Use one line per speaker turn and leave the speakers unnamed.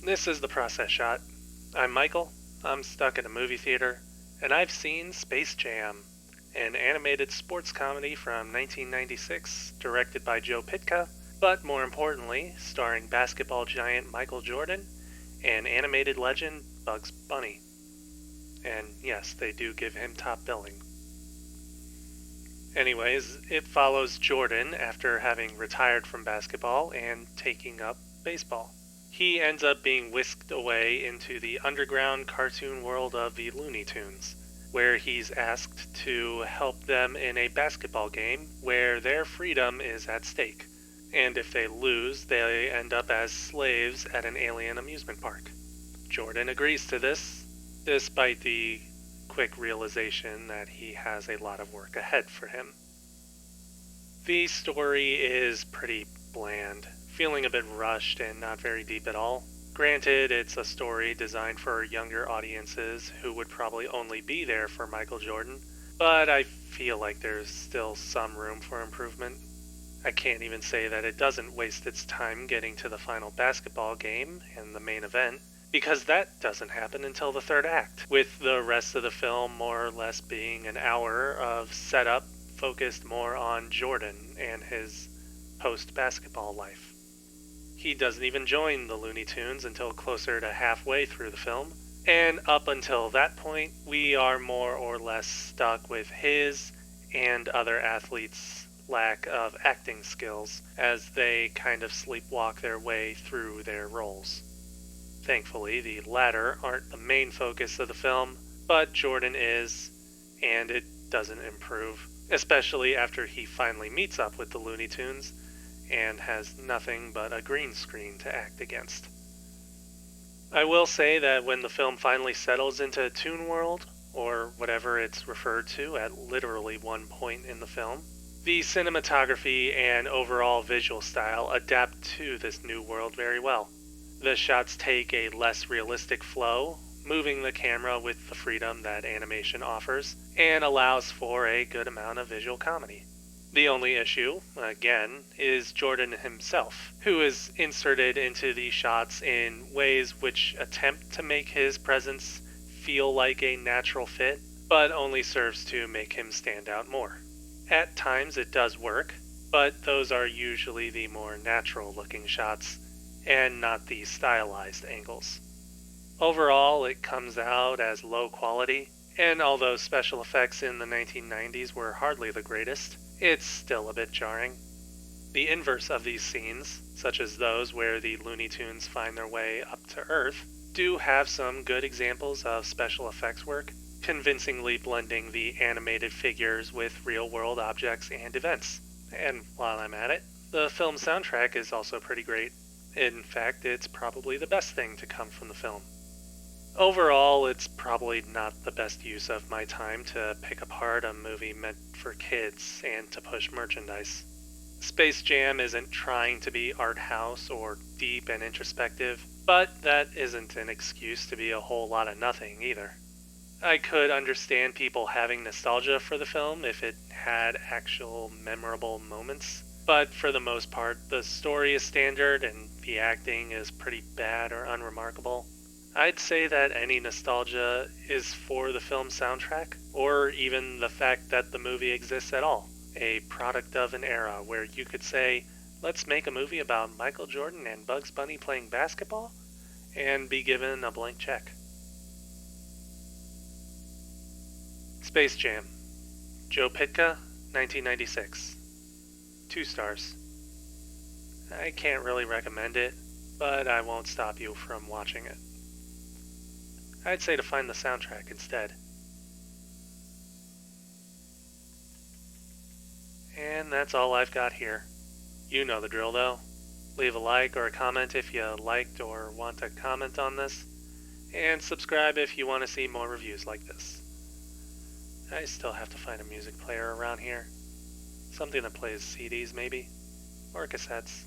This is the process shot. I'm Michael, I'm stuck in a movie theater, and I've seen Space Jam, an animated sports comedy from 1996 directed by Joe Pytka, but more importantly, starring basketball giant Michael Jordan and animated legend Bugs Bunny. And yes, they do give him top billing. Anyways, it follows Jordan after having retired from basketball and taking up baseball. He ends up being whisked away into the underground cartoon world of the Looney Tunes, where he's asked to help them in a basketball game where their freedom is at stake. And if they lose, they end up as slaves at an alien amusement park. Jordan agrees to this, despite the quick realization that he has a lot of work ahead for him. The story is pretty bland, feeling a bit rushed and not very deep at all. Granted, it's a story designed for younger audiences who would probably only be there for Michael Jordan, but I feel like there's still some room for improvement. I can't even say that it doesn't waste its time getting to the final basketball game and the main event, because that doesn't happen until the third act, with the rest of the film more or less being an hour of setup focused more on Jordan and his post-basketball life. He doesn't even join the Looney Tunes until closer to halfway through the film, and up until that point, we are more or less stuck with his and other athletes' lack of acting skills as they kind of sleepwalk their way through their roles. Thankfully, the latter aren't the main focus of the film, but Jordan is, and it doesn't improve, especially after he finally meets up with the Looney Tunes and has nothing but a green screen to act against. I will say that when the film finally settles into Toon World, or whatever it's referred to at literally one point in the film, the cinematography and overall visual style adapt to this new world very well. The shots take a less realistic flow, moving the camera with the freedom that animation offers, and allows for a good amount of visual comedy. The only issue, again, is Jordan himself, who is inserted into these shots in ways which attempt to make his presence feel like a natural fit, but only serves to make him stand out more. At times it does work, but those are usually the more natural looking shots, and not the stylized angles. Overall, it comes out as low quality, and although special effects in the 1990s were hardly the greatest, it's still a bit jarring. The inverse of these scenes, such as those where the Looney Tunes find their way up to Earth, do have some good examples of special effects work, convincingly blending the animated figures with real-world objects and events. And while I'm at it, the film soundtrack is also pretty great. In fact, it's probably the best thing to come from the film. Overall, it's probably not the best use of my time to pick apart a movie meant for kids and to push merchandise. Space Jam isn't trying to be art house or deep and introspective, but that isn't an excuse to be a whole lot of nothing either. I could understand people having nostalgia for the film if it had actual memorable moments, but for the most part, the story is standard and the acting is pretty bad or unremarkable. I'd say that any nostalgia is for the film's soundtrack, or even the fact that the movie exists at all, a product of an era where you could say, let's make a movie about Michael Jordan and Bugs Bunny playing basketball, and be given a blank check. Space Jam, Joe Pytka, 1996. 2 stars. I can't really recommend it, but I won't stop you from watching it. I'd say to find the soundtrack instead. And that's all I've got here. You know the drill though. Leave a like or a comment if you liked or want to comment on this, and subscribe if you want to see more reviews like this. I still have to find a music player around here. Something that plays CDs maybe, or cassettes.